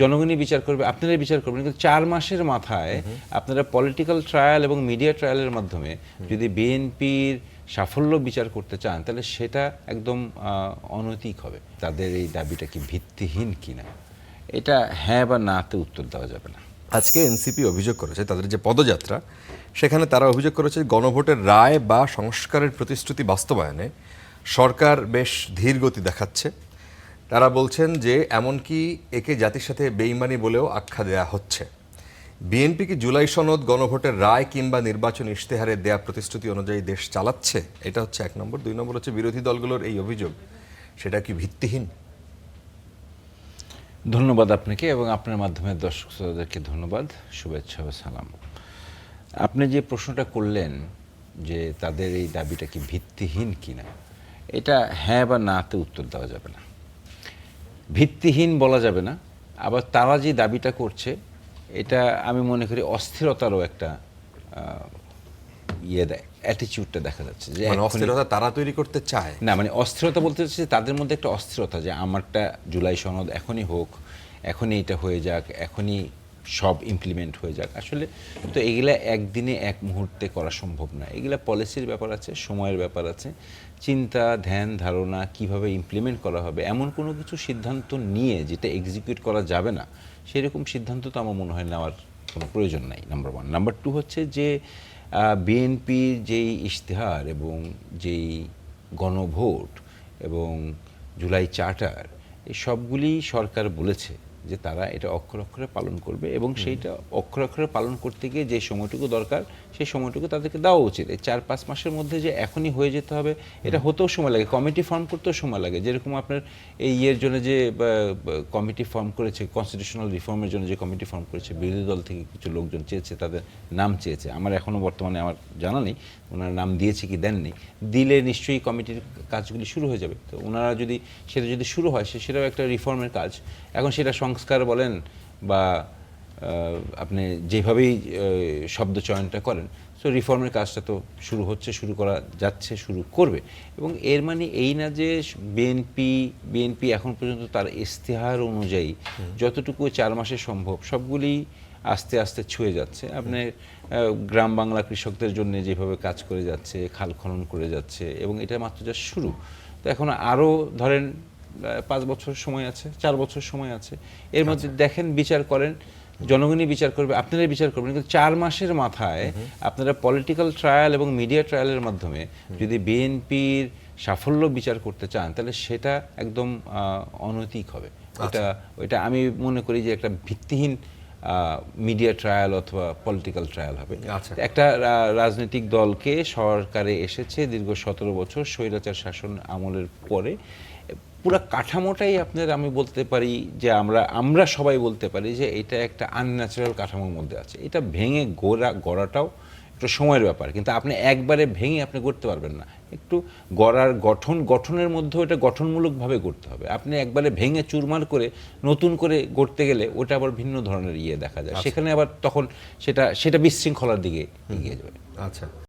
জনগণই বিচার করবে, আপনারাই বিচার করবেন। কিন্তু 4 মাসের মাথায় আপনারা পলিটিক্যাল ট্রায়াল এবং মিডিয়া ট্রায়ালের মাধ্যমে যদি বিএনপির সাফল্য বিচার করতে চান, তাহলে সেটা একদম অনৈতিক হবে। তাদের এই দাবিটা কি ভিত্তিহীন কিনা, এটা হ্যাঁ বা নাতে উত্তর দেওয়া যাবে না। আজকে এনসিপি অভিযোগ করেছে, তাদের যে পদযাত্রা সেখানে তারা অভিযোগ করেছে গণভোটের রায় বা সংস্কারের প্রতিশ্রুতি বাস্তবায়নে সরকার বেশ ধীর গতি দেখাচ্ছে। তারা বলছেন যে এমনকি একে জাতির সাথে বেইমানি বলেও আখ্যা দেয়া হচ্ছে। বিএনপি কি জুলাই সনদ, গণভোটের রায় কিংবা নির্বাচন ইশতেহারে দেয়া প্রতিশ্রুতি অনুযায়ী দেশ চালাচ্ছে? এটা হচ্ছে 1 নম্বর। 2 নম্বর হচ্ছে বিরোধী দলগুলোর এই অভিযোগ, সেটা কি ভিত্তিহীন? ধন্যবাদ আপনাকে এবং আপনার মাধ্যমে দর্শক শ্রোতাদেরকে ধন্যবাদ, শুভেচ্ছা ও সালাম। আপনি যে প্রশ্নটা করলেন যে তাদের এই দাবিটা কি ভিত্তিহীন কিনা, এটা হ্যাঁ বা নাতে উত্তর দেওয়া যাবে না। ভিত্তিহীন বলা যাবে না, আবার তারা যে দাবিটা করছে এটা আমি মনে করি অস্থিরতারও একটা দেয়, অ্যাটিচিউডটা দেখা যাচ্ছে যে মানে অস্থিরতা তারা তৈরি করতে চায় না। মানে অস্থিরতা বলতে হচ্ছে তাদের মধ্যে একটা অস্থিরতা যে আমারটা জুলাই সনদ এখনই হোক, এখনই এটা হয়ে যাক, এখনই সব ইমপ্লিমেন্ট হয়ে যাক। আসলে তো এগুলা একদিনে এক মুহূর্তে করা সম্ভব না। এগুলা পলিসির ব্যাপার আছে, সময়ের ব্যাপার আছে, চিন্তা ধ্যান ধারণা কিভাবে ইমপ্লিমেন্ট করা হবে, এমন কোনো কিছু সিদ্ধান্ত নিয়ে যেটা এক্সিকিউট করা যাবে না, সেরকম সিদ্ধান্ত তো আমার মনে হয় নেওয়ার কোনো প্রয়োজন নাই, নাম্বার 1। নাম্বার 2 হচ্ছে যে বিএনপির যেই ইশতেহার এবং যেই গণভোট এবং জুলাই চার্টার, এই সবগুলি সরকার বলেছে যে তারা এটা অক্ষরে অক্ষরে পালন করবে এবং সেইটা অক্ষরে অক্ষরে পালন করতে গিয়ে যে সময়টুকু দরকার সেই সময়টুকু তাদেরকে দেওয়া উচিত। এই 4-5 মাসের মধ্যে যে এখনই হয়ে যেতে হবে, এটা হতেও সময় লাগে, কমিটি ফর্ম করতেও সময় লাগে। যেরকম আপনার এই ইয়ের জন্য যে কমিটি ফর্ম করেছে, কনস্টিটিউশনাল রিফর্মের জন্য যে কমিটি ফর্ম করেছে, বিরোধী দল থেকে কিছু লোকজন চেয়েছে, তাদের নাম চেয়েছে। আমার এখনও বর্তমানে আমার জানা নেই ওনারা নাম দিয়েছে কি দেননি। দিলে নিশ্চয়ই কমিটির কাজগুলি শুরু হয়ে যাবে। তো ওনারা যদি সেটা যদি শুরু হয়, সেটাও একটা রিফর্মের কাজ। এখন সেটা সংস্কার বলেন বা আপনি যেভাবেই শব্দ চয়নটা করেন, সো রিফর্মের কাজটা তো শুরু হচ্ছে, শুরু করা যাচ্ছে, শুরু করবে। এবং এর মানে এই না যে বিএনপি এখন পর্যন্ত তার ইশতেহার অনুযায়ী যতটুকু 4 মাসে সম্ভব সবগুলি আস্তে আস্তে ছুঁয়ে যাচ্ছে। আপনি গ্রাম বাংলা কৃষকদের জন্য যেভাবে কাজ করে যাচ্ছে, খাল খনন করে যাচ্ছে, এবং এটা মাত্র যা শুরু। তো এখন আরও ধরেন 5 বছর সময় আছে, 4 বছর সময় আছে। এর মধ্যে দেখেন, বিচার করেন, জনগণই বিচার করবে, আপনারাই বিচার করবেন। কিন্তু 4 মাসের মাথায় আপনারা পলিটিক্যাল ট্রায়াল এবং মিডিয়া ট্রায়ালের মাধ্যমে যদি বিএনপির সাফল্য বিচার করতে চান, তাহলে সেটা একদম অনৈতিক হবে। ওইটা আমি মনে করি যে একটা ভিত্তিহীন মিডিয়া ট্রায়াল অথবা পলিটিক্যাল ট্রায়াল হবে। একটা রাজনৈতিক দলকে সরকারে এসেছে দীর্ঘ 17 বছর স্বৈরাচার শাসন আমলের পরে, পুরো কাঠামোটাই আপনার, আমি বলতে পারি যে আমরা সবাই বলতে পারি যে এটা একটা আনন্যাচারাল কাঠামোর মধ্যে আছে। এটা ভেঙে গড়াটাও একটু সময়ের ব্যাপার, কিন্তু আপনি একবারে ভেঙে আপনি গড়তে পারবেন না। একটু গঠনের মধ্যেও এটা গঠনমূলকভাবে গড়তে হবে। আপনি একবারে ভেঙে চুরমার করে নতুন করে গড়তে গেলে ওটা আবার ভিন্ন ধরনের দেখা যায়। সেখানে আবার তখন সেটা বিশৃঙ্খলার দিকে এগিয়ে যাবে। আচ্ছা।